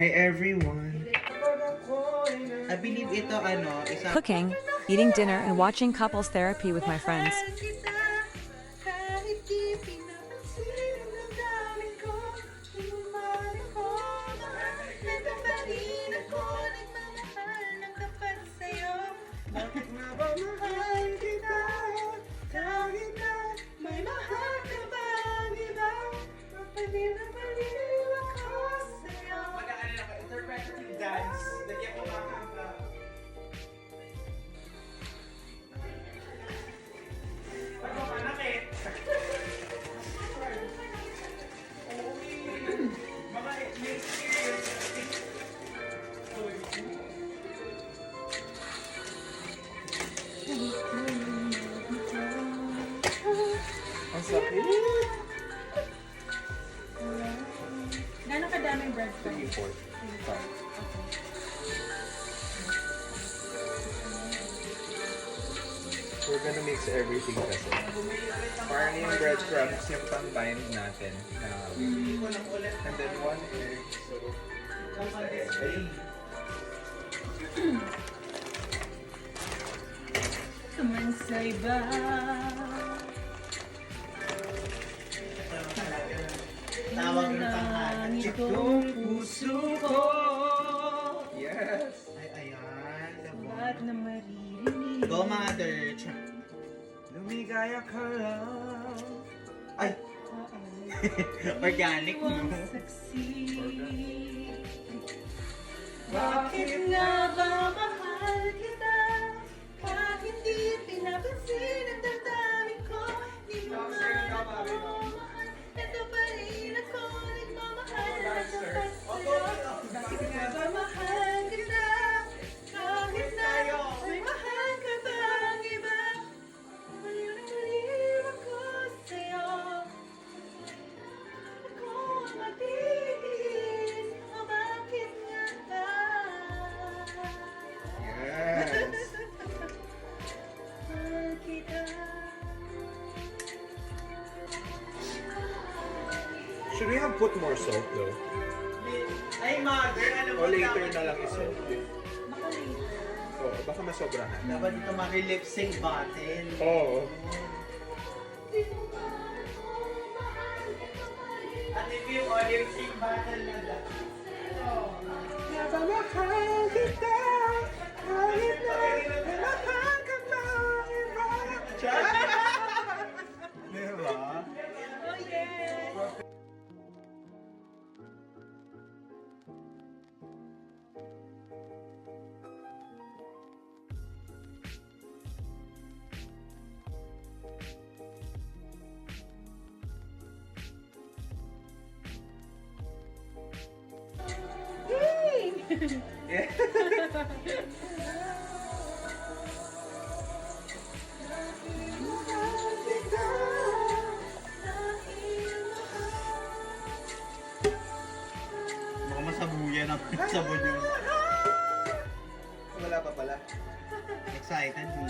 Hi everyone. I believe ito isa Cooking, eating dinner, and watching couples therapy with my friends. Bakit nga ba mahal kita? Kahit na may mahal ka bang iba? Mapalib na palib ako sa'yo. Interpretive dance. Lagyan ko makakanta. Ano ka nakit? Mga experience. Ang sakit. Gano'ng kadaming bread pa? 3-4. We're gonna mix everything kasi. Parang yung breadcrumbs yung pang-bind natin. And then 1 egg. So, ay. Tuman sa iba. Tawag ng pangalan. Itong puso ko. Yes. Ay, ayan. Ba't na maririnig? Go, mother. Lumigaya ka lang. Ay. Organic mo. Saksi. Bakit nga ba mahal kita? Kahit di pinapansin ang damdamin ko, di mo man ako mahal. Ito pa rin ako nagmamahal na dapat sa'yo. Bakit nga ba mahal kita? Kahit na may mahal ka bang iba? Maliw na maliw ako sa'yo. Ako ang matiis, o bakit nga ba? Yes. Mahal kita. Should we have put more salt though? Ay, mother. Ano O later na lang isalt? Baka later. Oo, baka masobrahan. Dapat dito maki-lip sync button. Oo. At if yung lip sync button na lang. Mahal kita, kahit na mahal ka na iba. Diba? Oh, yes! Baka masabuyan ang sabon yun. Wala pa pala. Excited mo.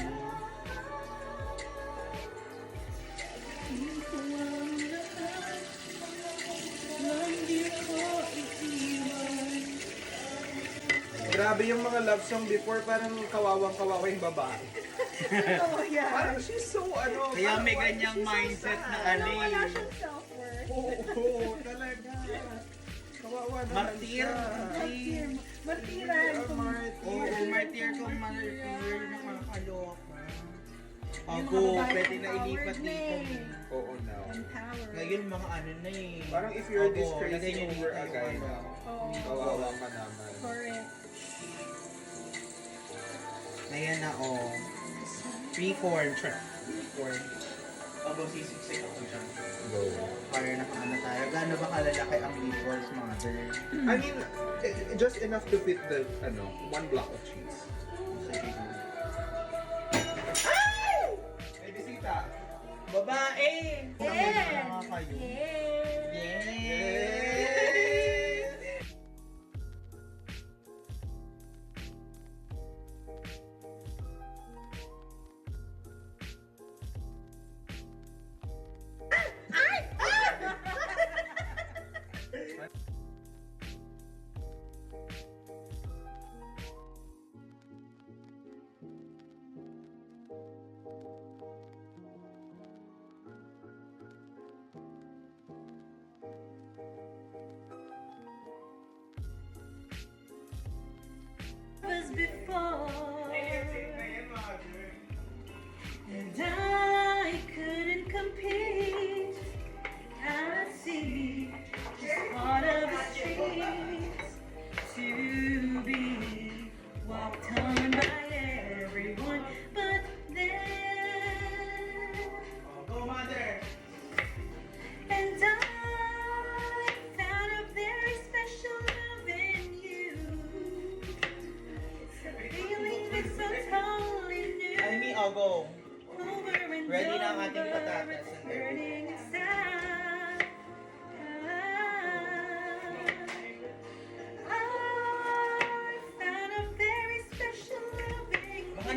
Grabe yung mga love song before, parang kawawang-kawawa yung babae. Oh, yeah. Parang she's so ano. Kaya parang may why ganyang she's so mindset sad? na Wala ali. siyang self-worth. Oo, talaga. Kawawa naman Martir. siya. Martiran. Oo, martir kung martir na makakaloka. Yung Ako, mga babae pwede na empowered ilipat na dito. eh. Oo, now. Empowered. Ngayon mga ano na eh. Parang if you're this Ako, crazy lagay niyo over dito a yung guy ano. now, Oo. kawawa ka naman. Correct. Ayan na oh. Freeform. Freeform. Although sisiksik ako dyan. Go. Para nakaano tayo. Gaano ba kalalaki ang meatballs, mother? I mean, just enough to fit the, one block of cheese. Sige. May bisita. Babae! Yes! Mga kayo. Yes! Yes!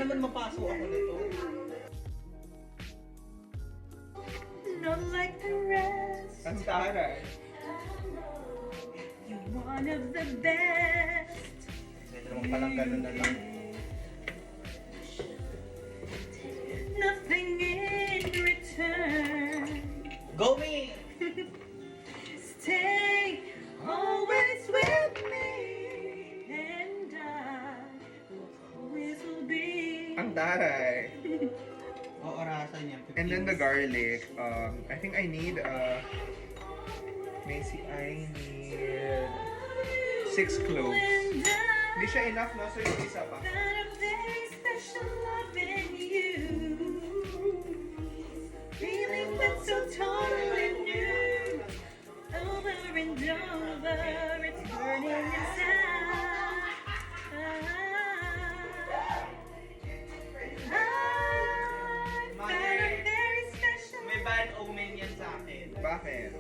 naman mapasok ako nito. Not like the rest. Ang taray. You're one of the best. Medyo naman palang ganun na lang. Nothing in return. Go me! Stay always with me, and I will always be. Ang taray. Oo, orasan yan. And then the garlic. I think I need Maycee, I need 6 cloves. And I Hindi siya enough, no? So yung isa pa. found a very special love in you. Feeling that's so totally new. Over and over, it's burning inside. I found a very special. May bad omen yan sa akin. Bakit?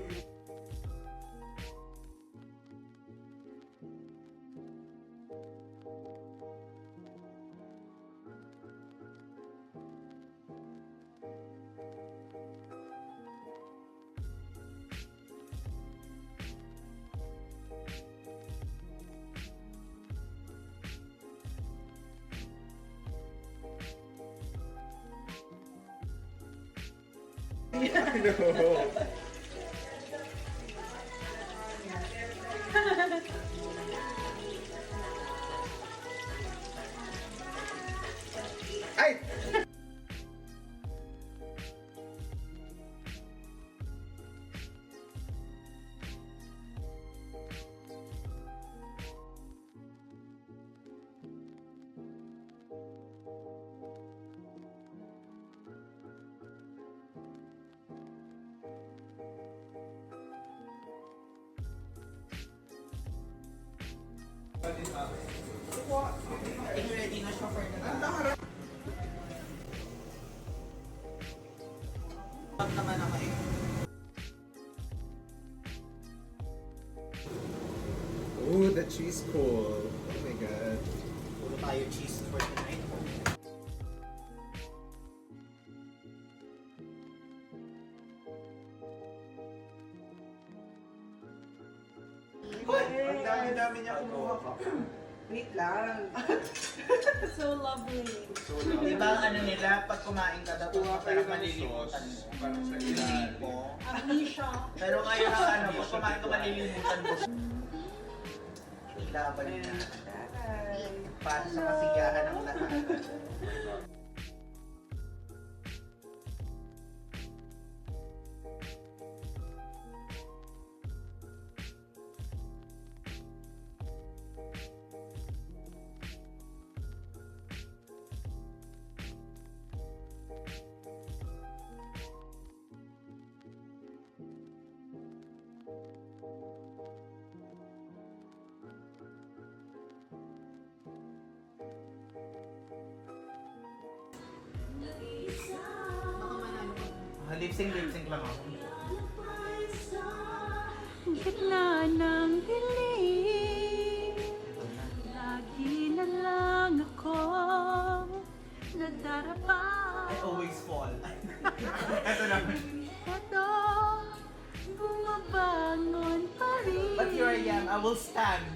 No. Ay! Ready na siya for the Pag naman ako eh. Oh, the cheese cool. Oh my god. Puro tayo cheese for tonight. Ang dami-dami niya kumuha pa. Wait lang. So lovely. Di ba ano nila, pag kumain ka daw, Kuha kayo parang ng malilimutan sauce. mo. Parang sa Hindi ilalim. po. Amnesia. Pero ngayon ang ano, pag kumain ka malilimutan mo. Ilaban niya. Para sa kasiyahan ng lahat. Lip-sync lang ako. Gitna ng dilim, lagi na lang ako nadarapa. I always fall. Ito na. Ito, bumabangon pa rin. But here I am, I will stand.